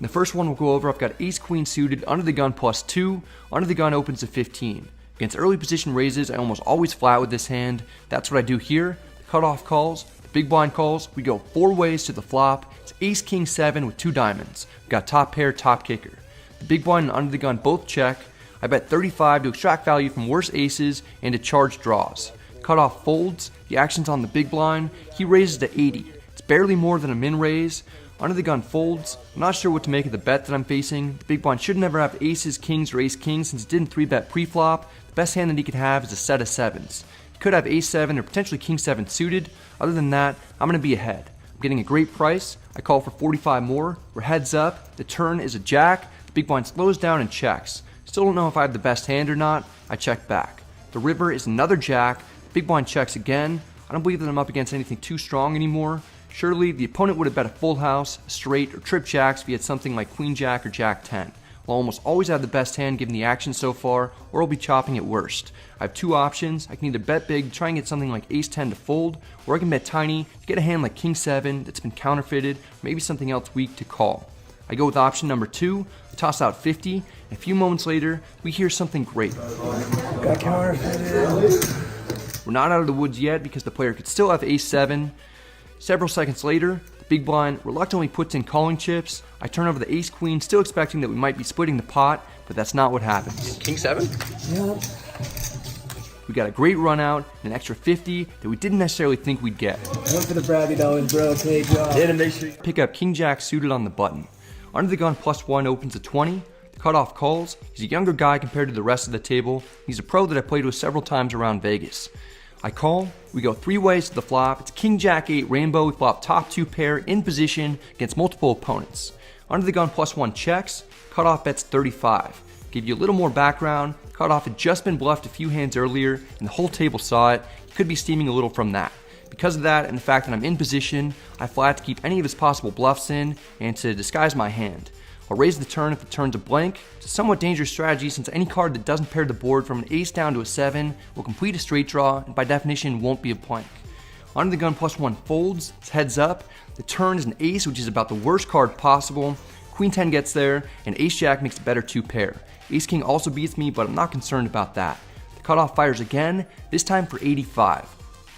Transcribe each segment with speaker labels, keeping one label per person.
Speaker 1: In the first one we'll go over, I've got ace queen suited, under the gun +2, under the gun opens to 15. Against early position raises, I almost always flat with this hand. That's what I do here. The cutoff calls, the big blind calls, we go 4 ways to the flop. It's ace king 7 with 2 diamonds. We've got top pair, top kicker. The big blind and under the gun both check. I bet 35 to extract value from worse aces and to charge draws. Cutoff folds, the action's on the big blind. He raises to 80. It's barely more than a min raise. Under the gun folds. I'm not sure what to make of the bet that I'm facing. The big blind should never have aces, kings, or ace kings since he didn't 3-bet pre-flop. The best hand that he could have is a set of 7s. He could have ace 7 or potentially king 7 suited. Other than that, I'm going to be ahead. I'm getting a great price. I call for 45 more. We're heads up. The turn is a jack. The big blind slows down and checks. Still don't know if I have the best hand or not. I check back. The river is another jack. The big blind checks again. I don't believe that I'm up against anything too strong anymore. Surely, the opponent would have bet a full house, straight, or trip jacks if he had something like queen jack or jack 10. I'll almost always have the best hand given the action so far, or I'll be chopping at worst. I have 2 options. I can either bet big, try and get something like ace 10 to fold, or I can bet tiny to get a hand like king 7 that's been counterfeited, or maybe something else weak to call. I go with option number 2, I toss out 50, and a few moments later, we hear something great.
Speaker 2: Got counterfeited.
Speaker 1: We're not out of the woods yet because the player could still have ace 7. Several seconds later, the big blind reluctantly puts in calling chips. I turn over the ace queen, still expecting that we might be splitting the pot, but that's not what happens.
Speaker 3: King 7?
Speaker 2: Yep.
Speaker 1: We got a great run out, and an extra 50 that we didn't necessarily think we'd get.
Speaker 2: Went for the brownie dollars, bro. Take off.
Speaker 3: Didn't make sure.
Speaker 1: Pick up king jack suited on the button. Under the gun +1 opens to 20. The cutoff calls. He's a younger guy compared to the rest of the table. He's a pro that I played with several times around Vegas. I call, we go 3 ways to the flop. It's king jack 8 rainbow. We flop top 2 pair in position against multiple opponents. Under the gun +1 checks. Cutoff bets 35. Give you a little more background. Cutoff had just been bluffed a few hands earlier and the whole table saw it. He could be steaming a little from that. Because of that and the fact that I'm in position, I flat to keep any of his possible bluffs in and to disguise my hand. I'll raise the turn if the turn's a blank. It's a somewhat dangerous strategy since any card that doesn't pair the board from an ace down to a 7 will complete a straight draw and by definition won't be a blank. Under the gun +1 folds, it's heads up. The turn is an ace, which is about the worst card possible. Queen 10 gets there, and ace jack makes a better 2 pair. Ace king also beats me, but I'm not concerned about that. The cutoff fires again, this time for 85.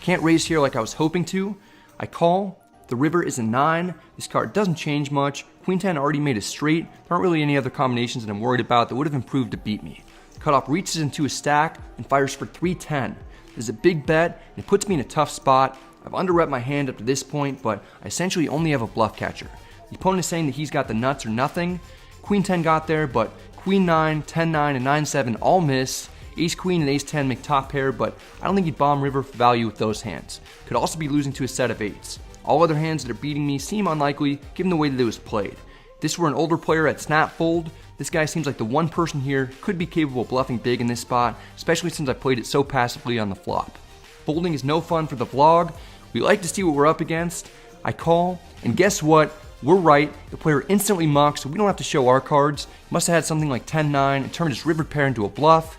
Speaker 1: Can't raise here like I was hoping to. I call. The river is a 9. This card doesn't change much. Queen 10 already made a straight. There aren't really any other combinations that I'm worried about that would have improved to beat me. The cutoff reaches into a stack and fires for 310. This is a big bet, and it puts me in a tough spot. I've under-rep my hand up to this point, but I essentially only have a bluff catcher. The opponent is saying that he's got the nuts or nothing. Queen 10 got there, but Queen 9, 10-9, and 9-7 all miss. Ace Queen and Ace 10 make top pair, but I don't think he'd bomb river for value with those hands. Could also be losing to a set of 8s. All other hands that are beating me seem unlikely given the way that it was played. If this were an older player at snap fold, this guy seems like the one person here could be capable of bluffing big in this spot, especially since I played it so passively on the flop. Folding is no fun for the vlog. We like to see what we're up against. I call, and guess what? We're right. The player instantly mucks, so we don't have to show our cards. He must have had something like 10-9 and turned his river pair into a bluff.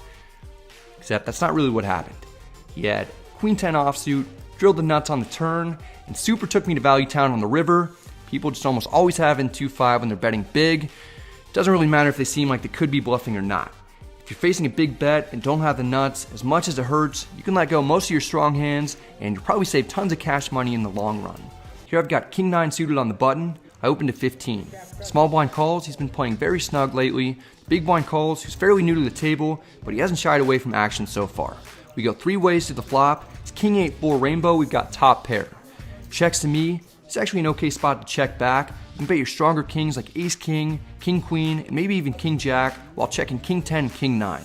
Speaker 1: Except that's not really what happened. He had Queen 10 offsuit, drilled the nuts on the turn, and super took me to value town on the river. People just almost always have in 2-5 when they're betting big. It doesn't really matter if they seem like they could be bluffing or not. If you're facing a big bet and don't have the nuts, as much as it hurts, you can let go most of your strong hands and you'll probably save tons of cash money in the long run. Here I've got King 9 suited on the button. I open to 15. Small blind calls, he's been playing very snug lately. Big blind calls, who's fairly new to the table, but he hasn't shied away from action so far. We go 3 ways to the flop. It's King 8-4 rainbow, we've got top pair. Checks to me, it's actually an okay spot to check back. You can bet your stronger kings like ace king, king queen, and maybe even king jack, while checking king 10 and king 9.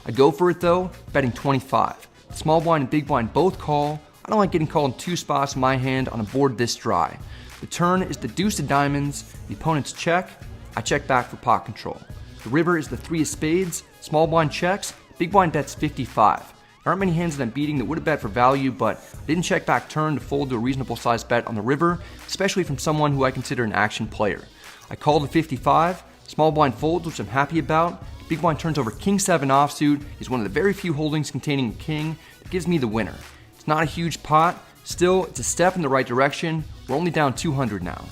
Speaker 1: I go for it though, betting 25. Small blind and big blind both call. I don't like getting called in 2 spots in my hand on a board this dry. The turn is the deuce of diamonds, the opponent's check, I check back for pot control. The river is the 3 of spades, small blind checks, big blind bets 55. There aren't many hands that I'm beating that would have bet for value, but I didn't check back turn to fold to a reasonable sized bet on the river, especially from someone who I consider an action player. I call the 55, small blind folds, which I'm happy about. Big blind turns over king 7 offsuit, is one of the very few holdings containing a king that gives me the winner. It's not a huge pot, still it's a step in the right direction. We're only down 200 now.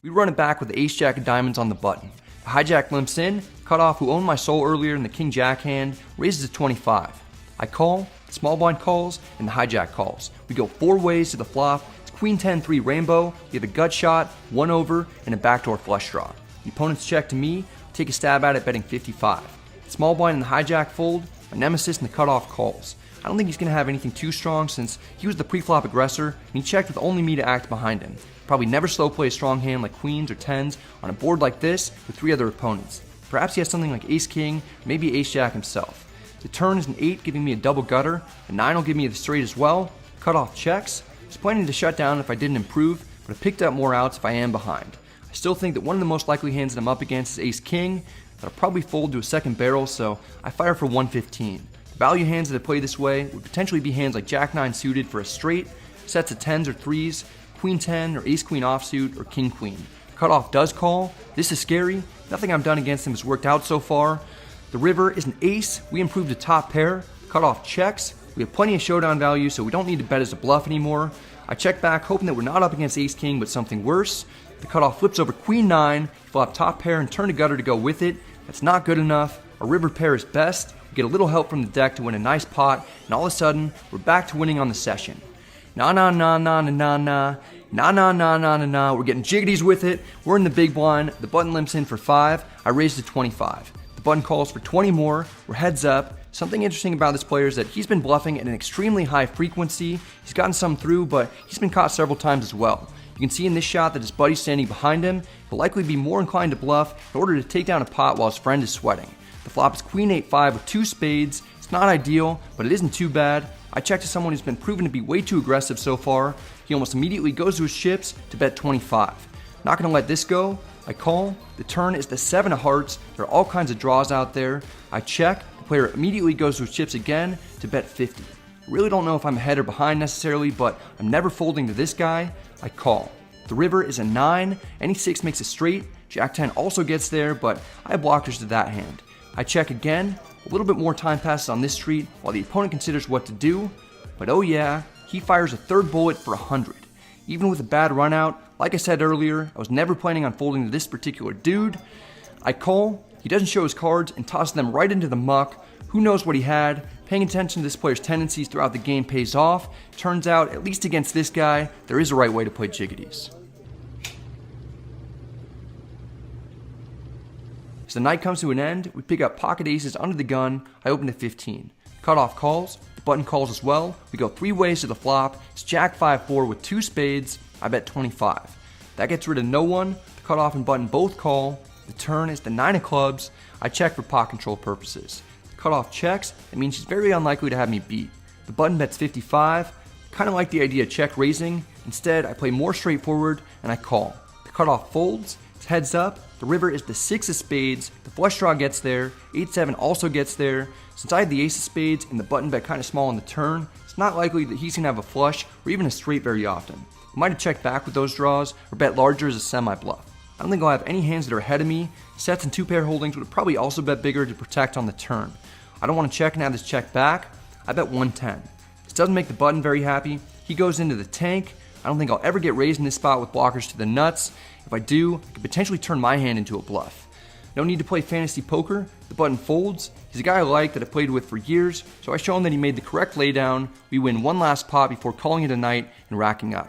Speaker 1: We run it back with the ace-jack of diamonds on the button. The hijack limps in, cutoff who owned my soul earlier in the king-jack hand, raises to 25. I call, the small blind calls, and the hijack calls. We go 4 ways to the flop. It's queen 10-3 rainbow, we have a gut shot, 1 over, and a backdoor flush draw. The opponent's check to me, take a stab at it betting 55. The small blind and the hijack fold, my nemesis and the cutoff calls. I don't think he's going to have anything too strong since he was the pre-flop aggressor and he checked with only me to act behind him. Probably never slow play a strong hand like queens or tens on a board like this with 3 other opponents. Perhaps he has something like ace-king, maybe ace-jack himself. The turn is an 8 giving me a double gutter, a 9 will give me the straight as well, cutoff checks. I was planning to shut down if I didn't improve, but I picked up more outs if I am behind. I still think that one of the most likely hands that I'm up against is ace-king, that I'll probably fold to a second barrel, so I fire for 115. The value hands that I play this way would potentially be hands like jack-9 suited for a straight, sets of 10s or 3s, queen 10 or ace-queen offsuit, or king-queen. Cutoff does call. This is scary. Nothing I've done against him has worked out so far. The river is an ace. We improved to top pair. Cutoff checks. We have plenty of showdown value, so we don't need to bet as a bluff anymore. I check back, hoping that we're not up against ace-king, but something worse. The cutoff flips over queen 9, flop top pair, and turn to gutter to go with it. That's not good enough. A river pair is best. We get a little help from the deck to win a nice pot, and all of a sudden, we're back to winning on the session. Nah, nah, nah, nah, nah, nah, nah. Nah, nah, nah, nah, nah, nah. We're getting jiggities with it. We're in the big blind. The button limps in for 5. I raise to 25. The button calls for 20 more. We're heads up. Something interesting about this player is that he's been bluffing at an extremely high frequency. He's gotten some through, but he's been caught several times as well. You can see in this shot that his buddy's standing behind him. He'll likely be more inclined to bluff in order to take down a pot while his friend is sweating. The flop is queen 8-5 with 2 spades. It's not ideal, but it isn't too bad. I check to someone who's been proven to be way too aggressive so far. He almost immediately goes to his chips to bet 25. Not going to let this go. I call. The turn is the 7 of hearts. There are all kinds of draws out there. I check. The player immediately goes to his chips again to bet 50. I really don't know if I'm ahead or behind necessarily, but I'm never folding to this guy. I call. The river is a 9. Any 6 makes a straight. Jack 10 also gets there, but I have blockers to that hand. I check again. A little bit more time passes on this street while the opponent considers what to do. But oh yeah, he fires a 3rd bullet for 100. Even with a bad run out, like I said earlier, I was never planning on folding to this particular dude. I call. He doesn't show his cards and tosses them right into the muck. Who knows what he had? Paying attention to this player's tendencies throughout the game pays off. Turns out, at least against this guy, there is a right way to play jiggities. As the night comes to an end, we pick up pocket aces under the gun. I open to 15. Cutoff calls. The button calls as well. We go 3 ways to the flop. It's jack 5-4 with 2 spades. I bet 25. That gets rid of no one. The cutoff and button both call. The turn is the 9 of clubs. I check for pot control purposes. The cutoff checks. That means she's very unlikely to have me beat. The button bets 55. Kind of like the idea of check raising. Instead, I play more straightforward and I call. The cutoff folds. It's heads up. The river is the 6 of spades. The flush draw gets there. 8-7 also gets there. Since I had the ace of spades and the button bet kind of small on the turn, it's not likely that he's going to have a flush or even a straight very often. I might have checked back with those draws or bet larger as a semi-bluff. I don't think I'll have any hands that are ahead of me. Sets and 2-pair holdings would probably also bet bigger to protect on the turn. I don't want to check and have this check back. I bet 110. This doesn't make the button very happy. He goes into the tank. I don't think I'll ever get raised in this spot with blockers to the nuts. If I do, I could potentially turn my hand into a bluff. No need to play fantasy poker. The button folds. He's a guy I like that I played with for years, so I show him that he made the correct laydown. We win one last pot before calling it a night and racking up.